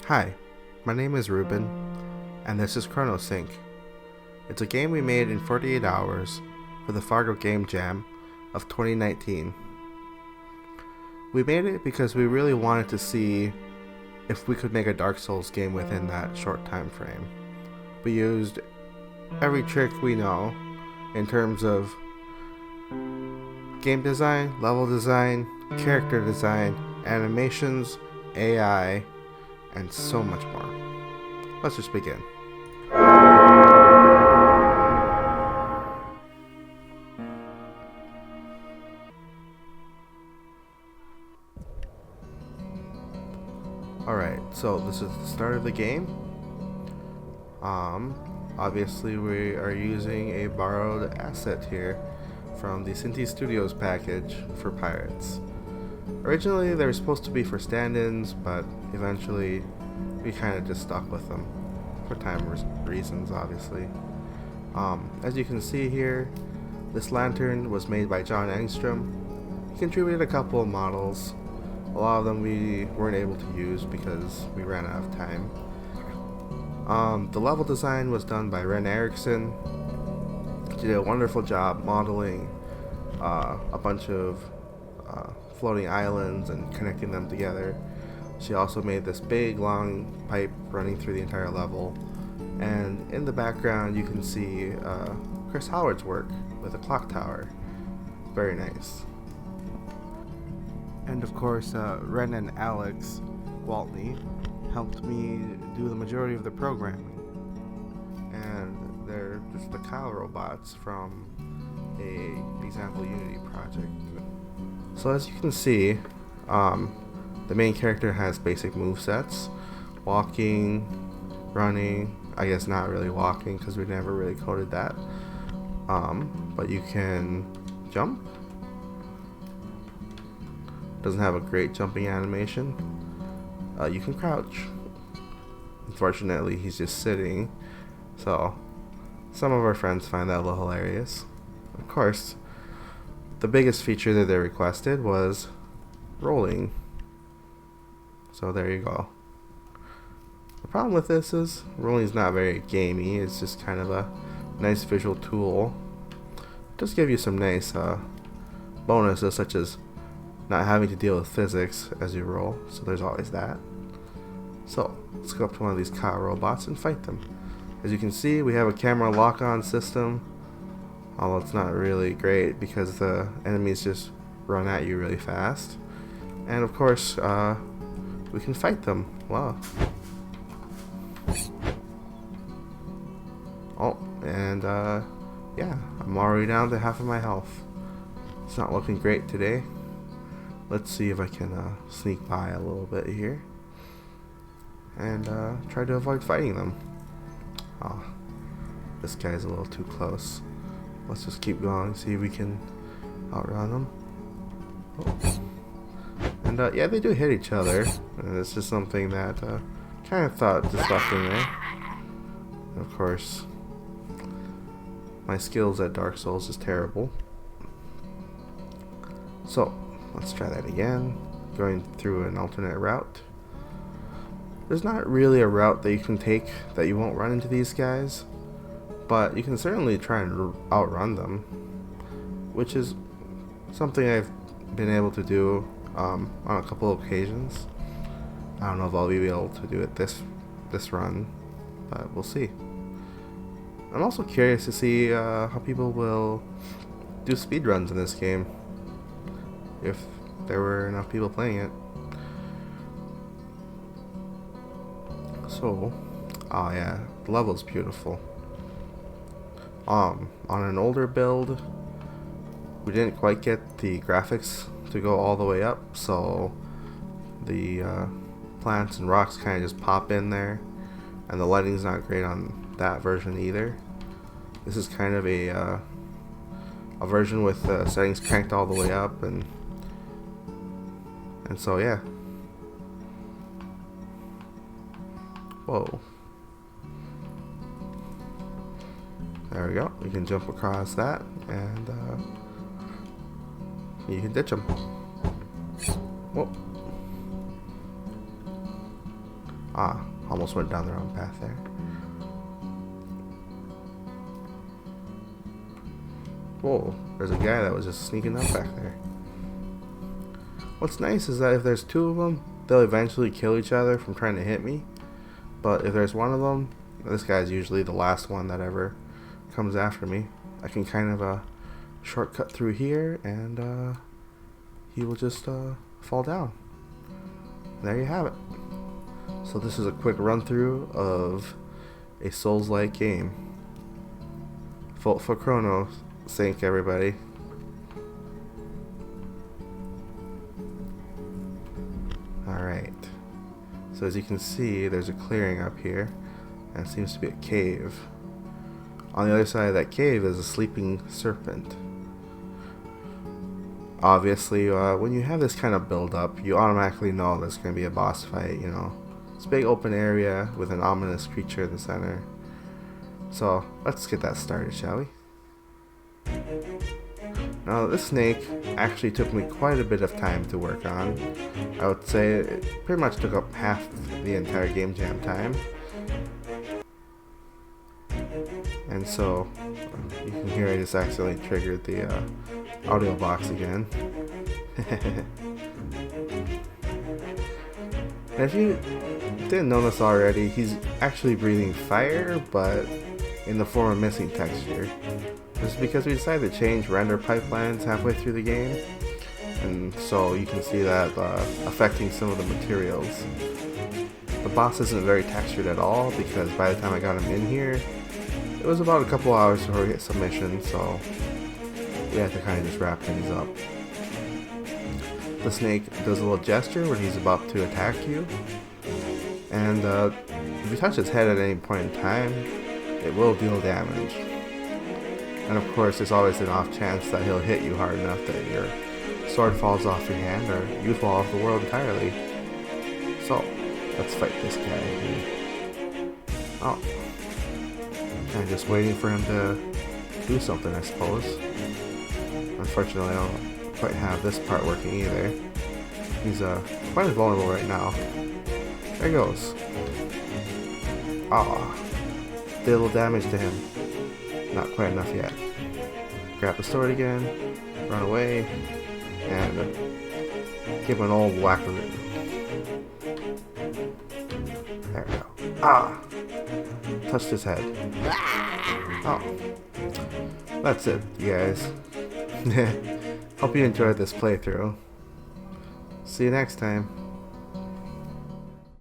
Hi, my name is Ruben, and this is Chronosync. It's a game we made in 48 hours for the Fargo Game Jam of 2019. We made it because we really wanted to see if we could make a Dark Souls game within that short time frame. We used every trick we know in terms of game design, level design, character design, animations, AI, and so much more. Let's just begin. Alright, so this is the start of the game. Obviously we are using a borrowed asset here from the Cinti Studios package for pirates. Originally they were supposed to be for stand-ins, but eventually we kind of just stuck with them for time reasons, obviously. As you can see here, this lantern was made by John Engstrom. He contributed a couple of models. A lot of them we weren't able to use because we ran out of time. The level design was done by Ren Erickson. She did a wonderful job modeling a bunch of floating islands and connecting them together. She also made this big long pipe running through the entire level. And in the background you can see Chris Howard's work with a clock tower. Very nice. And of course, Ren and Alex Waltney helped me do the majority of the programming. And they're just the cow robots from a example Unity project. So as you can see, the main character has basic movesets. Walking, running, I guess not really walking because we never really coded that. But you can jump. Doesn't have a great jumping animation. You can crouch. Unfortunately, he's just sitting, so some of our friends find that a little hilarious. Of course, the biggest feature that they requested was rolling. So there you go. The problem with this is rolling is not very gamey. It's just kind of a nice visual tool. It does give you some nice bonuses, such as not having to deal with physics as you roll, so there's always that. So let's go up to one of these cow robots and fight them. As you can see, we have a camera lock-on system, although it's not really great because the enemies just run at you really fast. And of course, we can fight them. Wow. Oh, and yeah, I'm already down to half of my health. It's not looking great today. Let's see if I can sneak by a little bit here and try to avoid fighting them. Oh, this guy's a little too close. Let's just keep going, see if we can outrun them. Oh. And yeah, they do hit each other, and it's just something that kind of thought to stuff in there. And of course, my skills at Dark Souls is terrible. So let's try that again, going through an alternate route. There's not really a route that you can take that you won't run into these guys, but you can certainly try and outrun them, which is something I've been able to do on a couple of occasions. I don't know if I'll be able to do it this run, but we'll see. I'm also curious to see how people will do speedruns in this game, if there were enough people playing it. So, oh yeah, the level's beautiful. On an older build, we didn't quite get the graphics to go all the way up, so the plants and rocks kind of just pop in there, and the lighting's not great on that version either. This is kind of a version with the settings cranked all the way up, and so yeah. Whoa. There we go. We can jump across that, and you can ditch them. Whoa. Ah, almost went down the wrong path there. Whoa, there's a guy that was just sneaking up back there. What's nice is that if there's two of them, they'll eventually kill each other from trying to hit me. But if there's one of them, this guy's usually the last one that ever comes after me. I can kind of shortcut through here, and he will just fall down. And there you have it. So this is a quick run through of a Souls-like game. Vote for Chronosync, everybody. Alright. So as you can see, there's a clearing up here, and it seems to be a cave. On the other side of that cave is a sleeping serpent. Obviously, when you have this kind of build up, you automatically know there's going to be a boss fight, you know. It's a big open area with an ominous creature in the center. So, let's get that started, shall we? Now, this snake actually took me quite a bit of time to work on. I would say it pretty much took up half the entire game jam time. And so, you can hear I just accidentally triggered the audio box again. And if you didn't notice already, he's actually breathing fire, but in the form of missing texture. This is because we decided to change render pipelines halfway through the game, and so you can see that affecting some of the materials. The boss isn't very textured at all, because by the time I got him in here, it was about a couple hours before we hit submission, so we had to kind of just wrap things up. The snake does a little gesture when he's about to attack you, and if you touch his head at any point in time, it will deal damage. And of course, there's always an off chance that he'll hit you hard enough that your sword falls off your hand, or you fall off the world entirely. So, let's fight this guy. Oh. I'm just waiting for him to do something, I suppose. Unfortunately, I don't quite have this part working either. He's quite vulnerable right now. There he goes. Ah, did a little damage to him. Not quite enough yet. Grab the sword again, run away, and give him an old whack with it. There we go. Ah! Touched his head. Oh. That's it, you guys. Hope you enjoyed this playthrough. See you next time.